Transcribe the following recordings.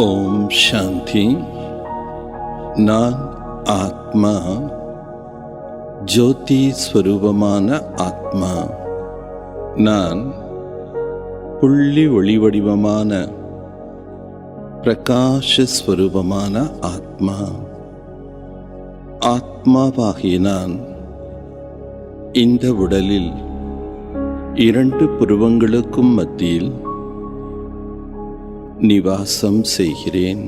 ஓம் சாந்தி. நான் ஆத்மா, ஜோதி ஸ்வரூபமான ஆத்மா. நான் புள்ளி ஒளி வடிவமான பிரகாஷ ஸ்வரூபமான ஆத்மா. ஆத்மாவாகிய நான் இந்த உடலில் இரண்டு புருவங்களுக்கும் மத்தியில் நிவாசம் செய்கிறேன்.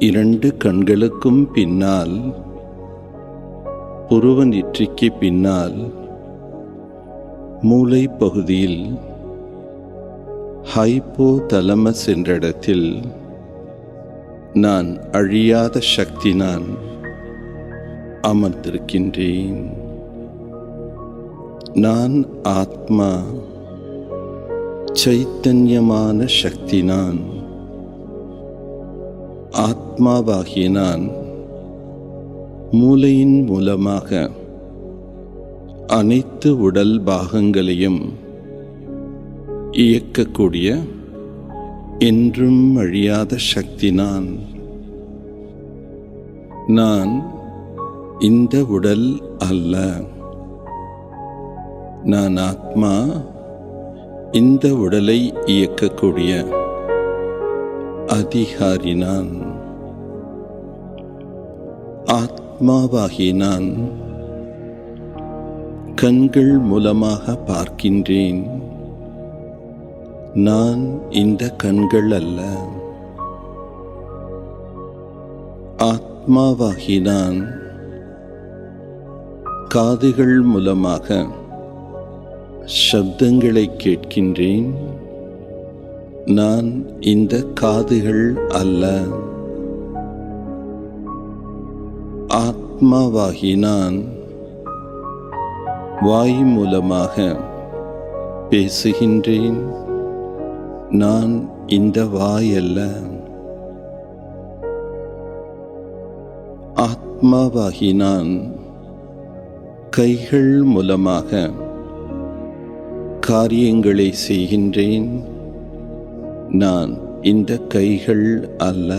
இரண்டு கண்களுக்கும் பின்னால், புருவ நெற்றிக்கு பின்னால், மூளை பகுதியில் ஹைபோதலமஸ் என்ற இடத்தில் நான் அழியாத சக்தி நான் அமர்ந்திருக்கின்றேன். நான் ஆத்மா, சைத்தன்யமான சக்தி நான். ஆத்மாவாகிய நான் மூளையின் மூலமாக அனைத்து உடல் பாகங்களையும் இயக்கக்கூடிய என்றும் அழியாத சக்தி நான். நான் இந்த உடல் அல்ல. நான் ஆத்மா, இந்த உடலை இயக்கக்கூடிய அதிகாரி நான். ஆத்மாவாகிய நான் கண்கள் மூலமாக பார்க்கின்றேன். நான் இந்த கண்கள் அல்ல. ஆத்மாவாகிய நான் காதுகள் மூலமாக சப்தங்களை கேட்கின்றேன். நான் இந்த காதுகள் அல்ல. ஆத்மாவாகிய நான் வாய் மூலமாக பேசுகின்றேன். நான் இந்த வாய் அல்ல. ஆத்மாவாகிய நான் கைகள் மூலமாக காரியங்களை செய்கின்றேன். நான் இந்த கைகள் அல்ல.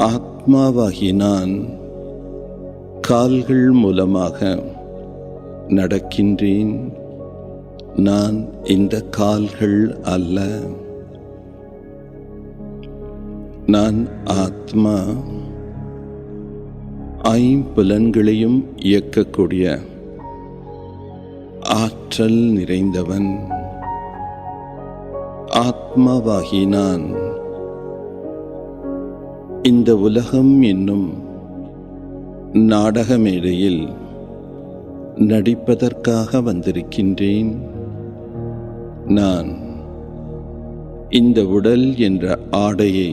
ஆத்மாவாகிய நான் கால்கள் மூலமாக நடக்கின்றேன். நான் இந்த கால்கள் அல்ல. நான் ஆத்மா, ஐம்புலன்களையும் இயக்கக்கூடிய ஆற்றல் நிறைந்தவன். ஆத்மாவாகிய நான் இந்த உலகம் என்னும் நாடக மேடையில் நடிப்பதற்காக வந்திருக்கின்றேன். நான் இந்த உடல் என்ற ஆடையை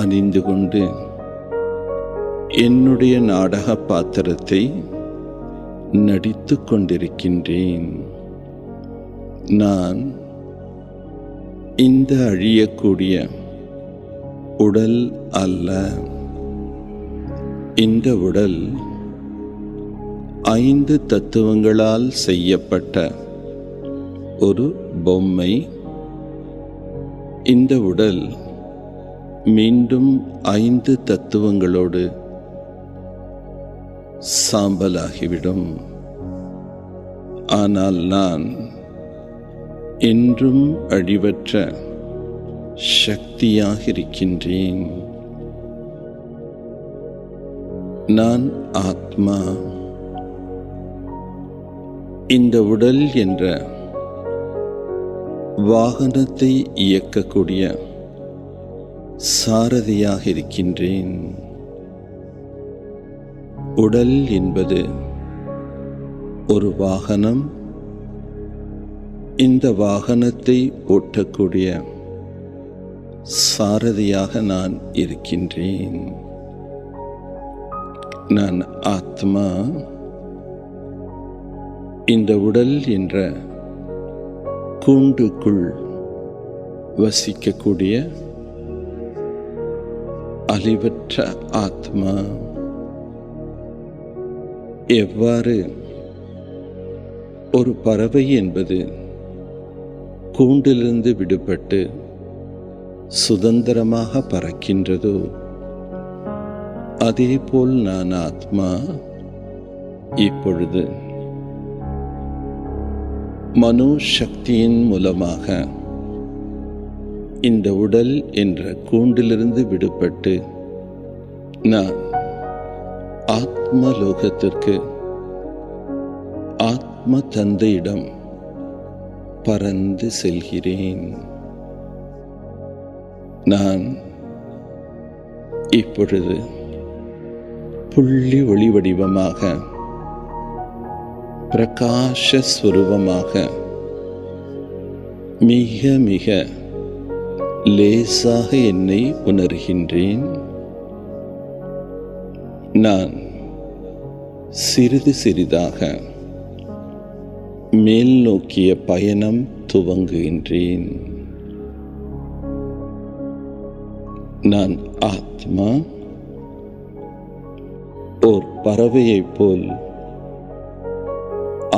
அணிந்து கொண்டு என்னுடைய நாடக பாத்திரத்தை நடித்து கொண்டிருக்கின்றேன். நான் இந்த அழியக்கூடிய உடல் அல்ல. இந்த உடல் 5 தத்துவங்களால் செய்யப்பட்ட ஒரு பொம்மை. இந்த உடல் மீண்டும் 5 தத்துவங்களோடு சாம்பலாகிவிடும். ஆனால் நான் என்றும் அழிவற்ற சக்தியாக இருக்கின்றேன். நான் ஆத்மா, இந்த உடல் என்ற வாகனத்தை இயக்கக்கூடிய சாரதியாக இருக்கின்றேன். உடல் என்பது ஒரு வாகனம். இந்த வாகனத்தை ஓட்டக்கூடிய சாரதியாக நான் இருக்கின்றேன். நான் ஆத்மா, இந்த உடல் என்ற கூண்டுக்குள் வசிக்கக்கூடிய அழிவற்ற ஆத்மா. எவ்வாறு ஒரு பறவை என்பது கூண்டிலிருந்து விடுபட்டு சுதந்திரமாக பறக்கின்றதோ, அதேபோல் நான் ஆத்மா இப்பொழுது மனோ சக்தியின் மூலமாக இந்த உடல் என்ற கூண்டிலிருந்து விடுபட்டு நான் ஆத்மலோகத்திற்கு ஆத்ம தந்தையிடம் பறந்து செல்கிறேன். நான் இப்பொழுது புள்ளி ஒளி வடிவமாக, பிரகாச ஸ்வரூபமாக, மிக மிக லேசாக என்னை உணர்கின்றேன். நான் சிறிது சிறிதாக மேல் நோக்கிய பயணம் துவங்குகின்றேன். நான் ஆத்மா ஓர் பறவையைப் போல்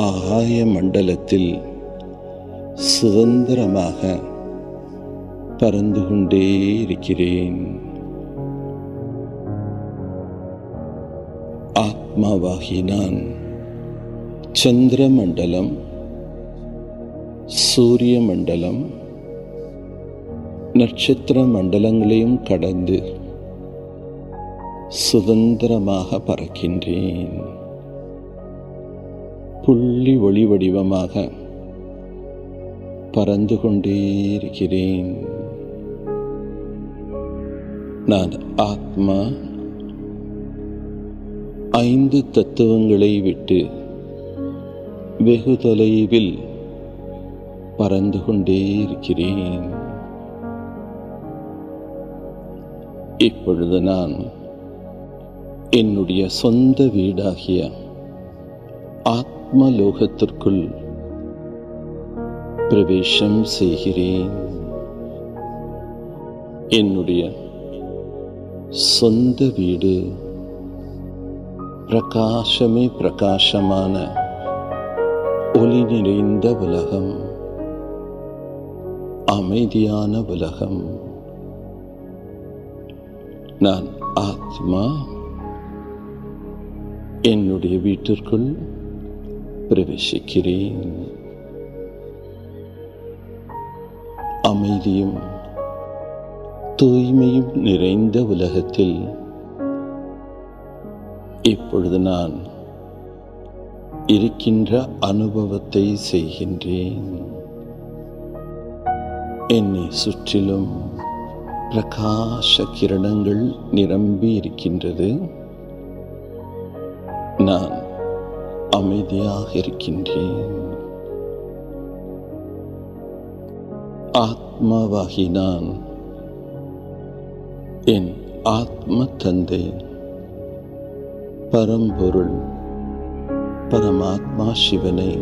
ஆகாய மண்டலத்தில் சுதந்திரமாக பறந்து கொண்டே இருக்கிறேன். ஆத்மாவாகி நான் சந்திர மண்டலம், சூரிய மண்டலம், நட்சத்திர மண்டலங்களையும் கடந்து சுதந்திரமாக பறக்கின்றேன். புள்ளி ஒளி வடிவமாக பறந்து கொண்டே இருக்கிறேன். நான் ஆத்மா 5 தத்துவங்களை விட்டு வெகு தொலைவில் பறந்து கொண்டே இருக்கிறேன். இப்பொழுது நான் என்னுடைய சொந்த வீடாகிய ஆத்மலோகத்திற்குள் பிரவேசம் செய்கிறேன். என்னுடைய சொந்த வீடு பிரகாசமே பிரகாசமான ஒளி நிறைந்த உலகம், அமைதியான உலகம். நான் ஆத்மா என்னுடைய வீட்டிற்குள் பிரவேசிக்கிறேன். அமைதியும் தூய்மையும் நிறைந்த உலகத்தில் இப்பொழுது நான் இருக்கின்ற அனுபவத்தை செய்கின்றேன். என்னை சுற்றிலும் பிரகாச கிரணங்கள் நிரம்பி இருக்கின்றது. நான் அமைதியாக இருக்கின்றேன். ஆத்மாவாகி நான் என் ஆத்ம தந்தை பரம்பொருள் பரமாத்மா சிவனை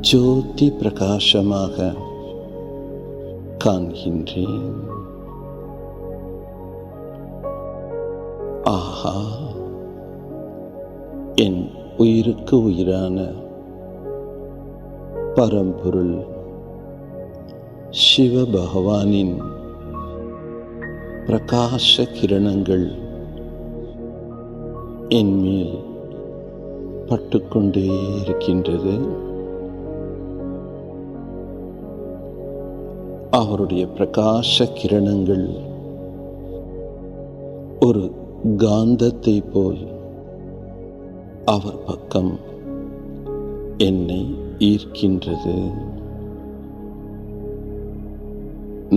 ஜோதி பிரகாசமாக காண்கின்றேன். ஆஹா, என் உயிருக்கு உயிரான பரம்பொருள் சிவ பகவானின் பிரகாச கிரணங்கள் என் மேல் பட்டுக்கொண்டே இருக்கின்றது. அவருடைய பிரகாச கிரணங்கள் ஒரு காந்தத்தை போல் அவர் பக்கம் என்னை ஈர்க்கின்றது.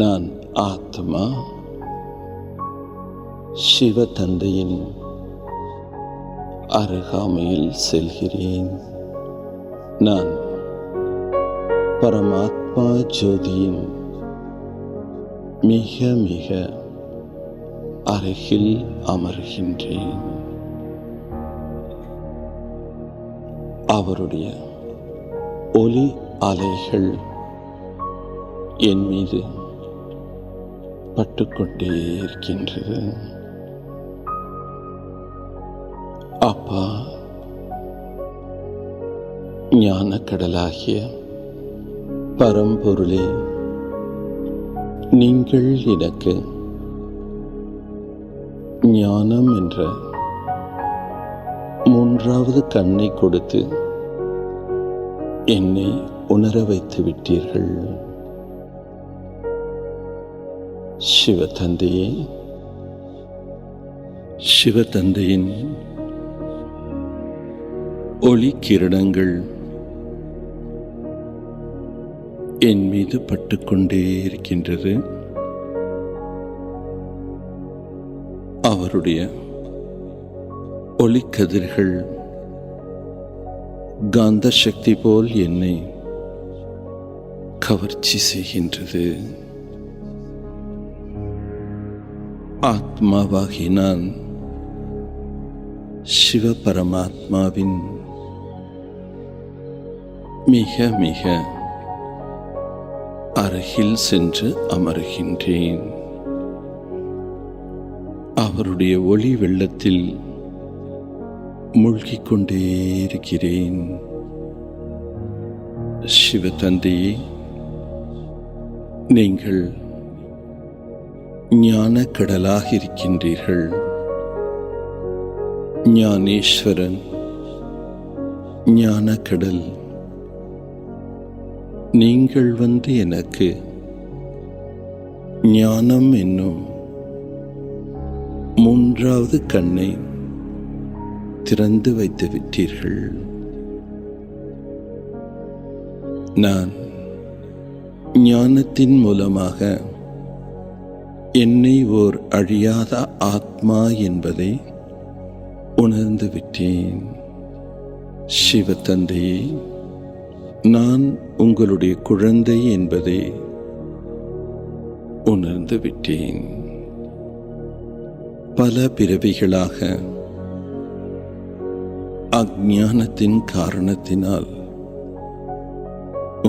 நான் ஆத்மா சிவ தந்தையின் அருகாமையில் செல்கிறேன். நான் பரமாத்மா ஜோதியின் மிக மிக அருகில் அமர்கின்றேன். அவருடைய ஒலி அலைகள் என் மீது பட்டுக்கொண்டே இருக்கின்றது. அப்பா, ஞான கடலாகிய பரம்பொருளே, நீங்கள் எனக்கு ஞானம் என்ற மூன்றாவது கண்ணை கொடுத்து என்னை உணர வைத்து விட்டீர்கள். சிவதந்தையே, சிவதந்தையின் ஒளி கிரணங்கள் என் மீது பட்டுக்கொண்டே இருக்கின்றது. அவருடைய ஒளிக்கதிர்கள் காந்த சக்தி போல் என்னை கவர்ச்சி செய்கின்றது. ஆத்மாவாகி நான் சிவபரமாத்மாவின் மிக மிக அருகில் சென்று அமர்கின்றேன். அவருடைய ஒளி வெள்ளத்தில் மூழ்கிக் கொண்டே இருக்கிறேன். சிவதந்தையே, நீங்கள் ஞான கடலாக இருக்கின்றீர்கள். ஞானேஸ்வரன் ஞான கடல். நீங்கள் வந்து எனக்கு ஞானம் என்னும் மூன்றாவது கண்ணை திறந்து வைத்து விட்டீர்கள். நான் ஞானத்தின் மூலமாக என்னை ஓர் அழியாத ஆத்மா என்பதை உணர்ந்து விட்டேன். சிவதந்தையே, நான் உங்களுடைய குழந்தை என்பதை உணர்ந்து விட்டேன். பல பிறவிகளாக அஞ்ஞானத்தின் காரணத்தினால்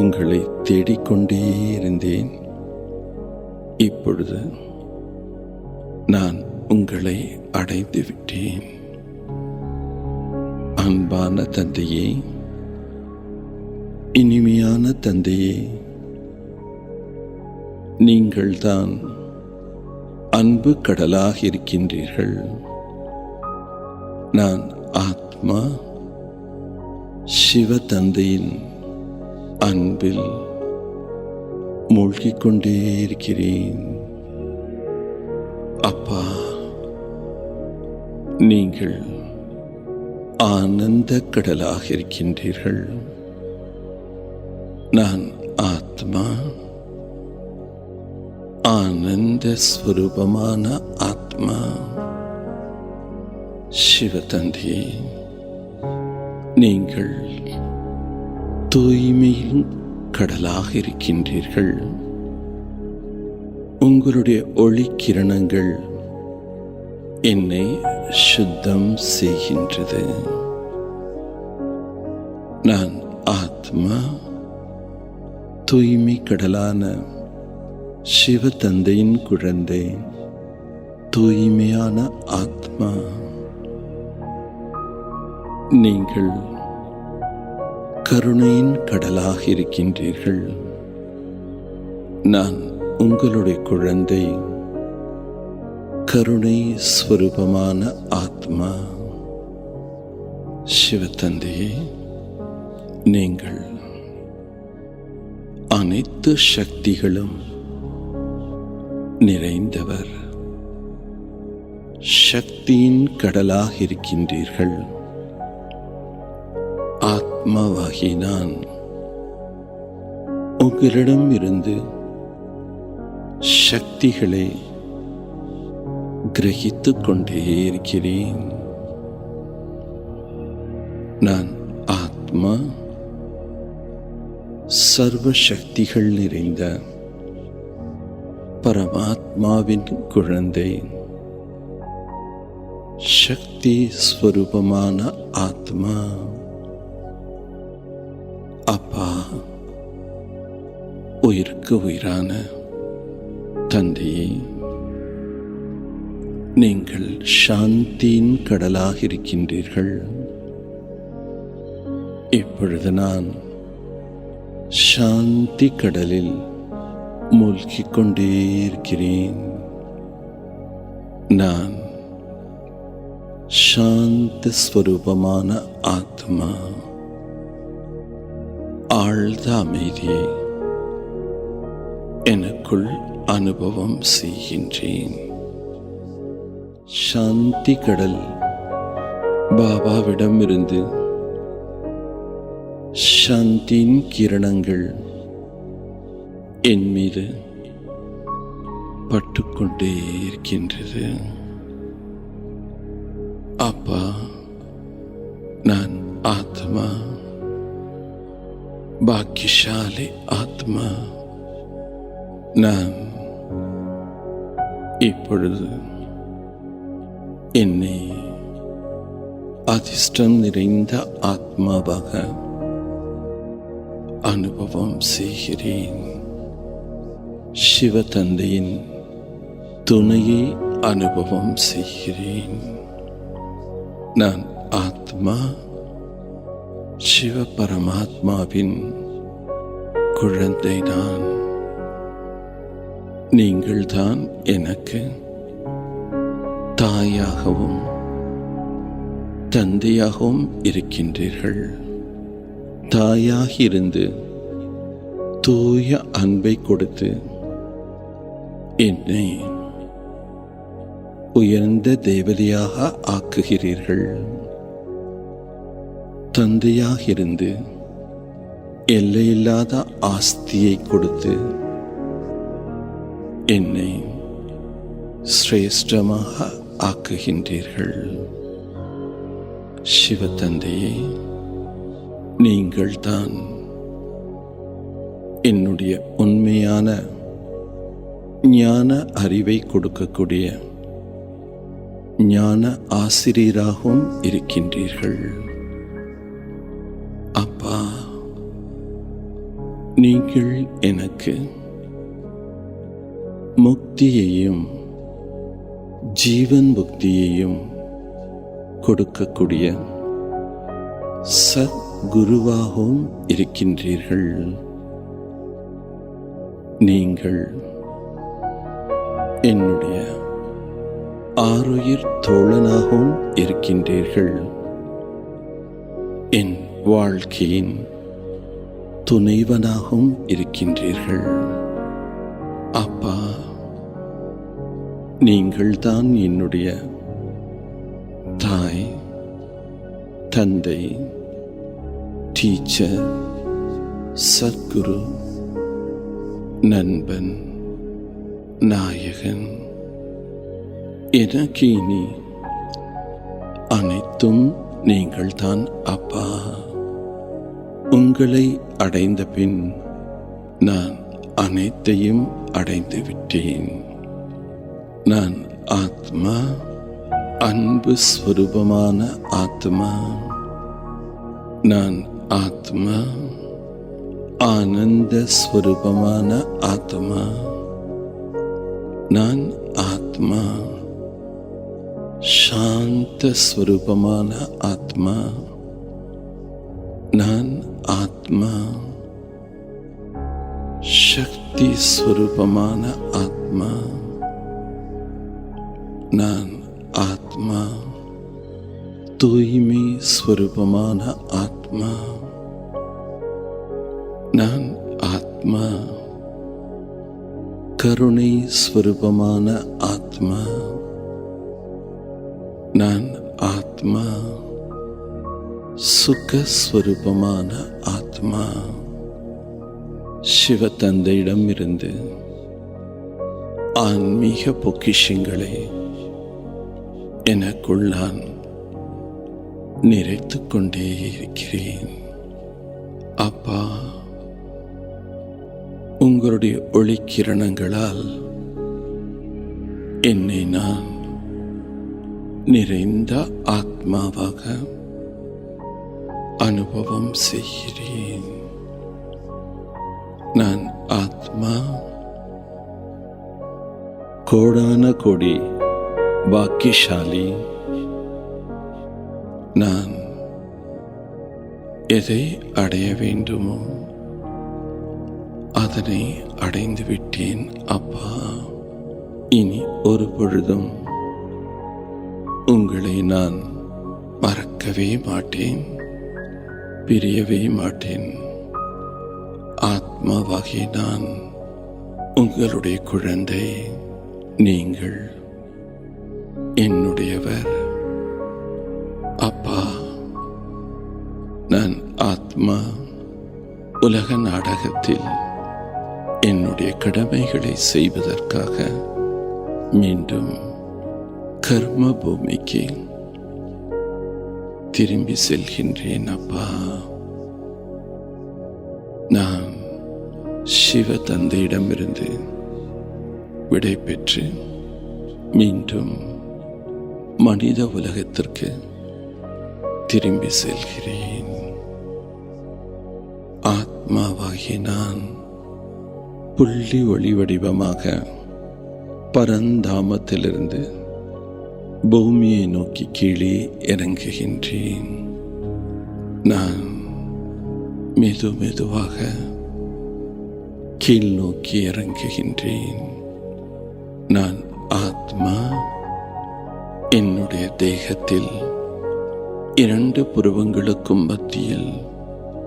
உங்களை தேடிக்கொண்டே இருந்தேன். இப்பொழுது நான் உங்களை அடைந்து விட்டேன். அன்பான தந்தையே, இனிமையான தந்தையே, நீங்கள்தான் அன்பு கடலாக இருக்கின்றீர்கள். நான் ஆத்மா சிவதந்தையின் அன்பில் மூழ்கிக் கொண்டே இருக்கிறேன். அப்பா, நீங்கள் ஆனந்த கடலாக இருக்கின்றீர்கள். நான் ஆத்மா ஆனந்த ஸ்வரூபமான ஆத்மா. சிவதந்தையே, நீங்கள் தூய்மையின் கடலாக இருக்கின்றீர்கள். உங்களுடைய ஒளி கிரணங்கள் என்னை சுத்தம் செய்கின்றது. நான் ஆத்மா தூய்மை கடலான சிவதந்தையின் குழந்தை, தூய்மையான ஆத்மா. நீங்கள் கருணையின் கடலாக இருக்கின்றீர்கள். நான் உங்களுடைய குழந்தை, கருணை ஸ்வரூபமான ஆத்மா. சிவதந்தையே, நீங்கள் அனைத்து சக்திகளும் நிறைந்தவர். சக்தியின் கடலாக இருக்கின்றீர்கள். ஆத்மாவாகி நான் உங்களிடம் இருந்து சக்திகளை கிரகித்துக் கொண்டே இருக்கிறேன். நான் ஆத்மா சர்வ சக்திகள் நிறைந்த பரமாத்மாவின் குழந்தை, சக்தி ஸ்வரூபமான ஆத்மா. அப்பா, உயிருக்கு உயிரான தந்தையே, நீங்கள் சாந்தியின் கடலாக இருக்கின்றீர்கள். இப்பொழுது நான் சாந்தி கடலில் மூழ்கிக் கொண்டே இருக்கிறேன். நான் சாந்த ஸ்வரூபமான ஆத்மா. ஆழ்ந்த அமைதியை எனக்குள் அனுபவம் செய்கின்றேன். சாந்தி கடல் பாபாவிடம் இருந்து சாந்தியின் கிரணங்கள் என் மீது பட்டுக்கொண்டே இருக்கின்றது. அப்பா, நான் ஆத்மா, பாக்கியசாலி ஆத்மா. நான் இப்பொழுது என்னை அதிர்ஷ்டம் நிறைந்த ஆத்மாவாக அனுபவம் செய்கிறேன். சிவ தந்தையின் துணையை அனுபவம் செய்கிறேன். நான் ஆத்மா, சிவ பரமாத்மாவின் குழந்தை. நான் நீங்கள்தான் எனக்கு தாயாகவும் தந்தையாகவும் இருக்கின்றீர்கள். தாயாகிருந்து தூய அன்பை கொடுத்து என்னை உயர்ந்த தேவதையாக ஆக்குகிறீர்கள். தந்தையாகிருந்து எல்லையில்லாத ஆஸ்தியை கொடுத்து என்னை சிரேஷ்டமாக ஆக்குகின்றீர்கள். சிவ தந்தையே, நீங்கள்தான் என்னுடைய உண்மையான ஞான அறிவை கொடுக்கக்கூடிய ஞான ஆசிரியராகவும் இருக்கின்றீர்கள். அப்பா, நீங்கள் எனக்கு முக்தியையும் ஜீவன் முக்தியையும் கொடுக்கக்கூடிய சத்குருவாகவும் இருக்கின்றீர்கள். நீங்கள் என்னுடைய ஆருயிர் தோழனாகவும் இருக்கின்றீர்கள். என் வாழ்க்கையின் துணைவனாகவும் இருக்கின்றீர்கள். அப்பா, நீங்கள்தான் என்னுடைய தாய், தந்தை, டீச்சர், சத்குரு, நண்பன், நாயகன். எனக்கு இனி அனைத்தும் நீங்கள்தான் அப்பா. உங்களை அடைந்த பின் நான் அனைத்தையும் அடைந்து விட்டேன். நான் ஆத்மா, அன்பு ஸ்வரூபமான ஆத்மா. நான் ஆத்மா, ஆனந்த ஸ்வரூபமான ஆத்மா. நான் ஆத்மா, சாந்த ஸ்வரூபமான ஆத்மா. நான் ஆத்மா, சக்தி ஸ்வரூபமான ஆத்மா. நான் ஆத்மா, தூய்மை ஸ்வரூபமான ஆத்மா. நான் ஆத்மா, கருணை ஸ்வரூபமான ஆத்மா. நான் ஆத்மா, சுகஸ்வரூபமான ஆத்மா. சிவ தந்தையிடம் இருந்து ஆன்மீக பொக்கிஷங்களை எனக்குள் நான் நிறைத்துக் கொண்டே இருக்கிறேன். அப்பா, உங்களுடைய ஒளிக்கிரணங்களால் என்னை நான் நிறைந்த ஆத்மாவாக அனுபவம் செய்கிறேன். நான் ஆத்மா, கோடான கோடி பாக்கியசாலி. நான் எதை அடைய வேண்டுமோ அதனை அடைந்து விட்டேன் அப்பா. இனி ஒரு பொழுதும் உங்களை நான் மறக்கவே மாட்டேன், பிரியவே மாட்டேன். ஆத்மாவாகிய நான் உங்களுடைய குழந்தை, நீங்கள் என்னுடையவர். அப்பா, நான் ஆத்மா உலக நாடகத்தில் என்னுடைய கடமைகளை செய்வதற்காக மீண்டும் கர்ம பூமிக்கு திரும்பி செல்கின்றேன் அப்பா. நான் சிவ தந்தையிடமிருந்து விடை பெற்று மீண்டும் மனித உலகத்திற்கு திரும்பி செல்கிறேன். ஆத்மாவாகிய நான் புள்ளி ஒளி வடிவமாக பரந்தாமத்திலிருந்து பூமியை நோக்கி கீழே இறங்குகின்றேன். நான் மெது மெதுவாக கீழ் நோக்கி இறங்குகின்றேன். நான் ஆத்மா என்னுடைய தேகத்தில் 2 புருவங்களுக்கும் மத்தியில்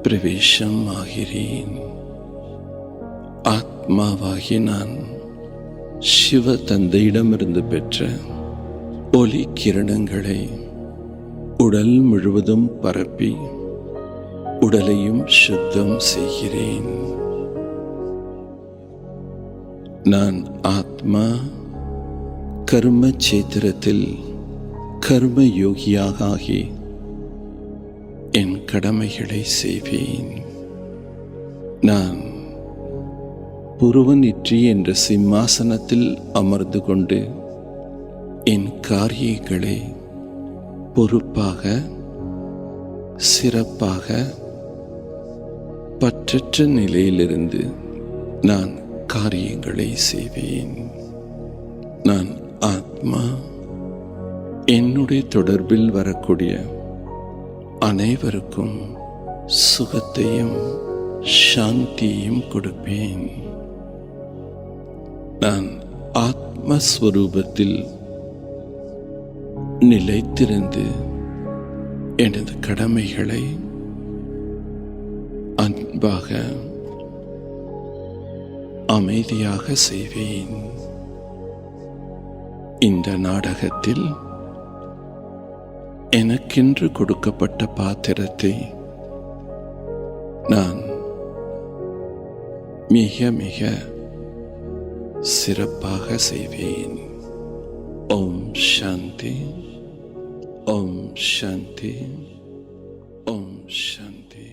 பிரவேசம் ஆகிறேன். ஆத்மாவாகி நான் சிவ தந்தையிடமிருந்து பெற்ற ஒளி கிரணங்களை உடல் முழுவதும் பரப்பி உடலையும் சுத்தம் செய்கிறேன். நான் ஆத்மா கர்ம சேத்திரத்தில் கர்ம யோகியாக ஆகி என் கடமைகளை செய்வேன். நான் புருவனிற்றி என்ற சிம்மாசனத்தில் அமர்ந்து கொண்டு என் காரியங்களை பொறுப்பாக, சிறப்பாக, பற்றற்ற நிலையிலிருந்து நான் காரியங்களை செய்வேன். நான் ஆத்மா என்னுடைய தொடர்பில் வரக்கூடிய அனைவருக்கும் சுகத்தையும் சாந்தியையும் கொடுப்பேன். நான் ஆத்மஸ்வரூபத்தில் நிலைத்திருந்து எனது கடமைகளை அன்பாக, அமைதியாக செய்வேன். இந்த நாடகத்தில் எனக்கென்று கொடுக்கப்பட்ட பாத்திரத்தை நான் மிக மிக சிறப்பாக செய்வேன். ஓம் சாந்தி, ஓம் சாந்தி, ஓம் சாந்தி.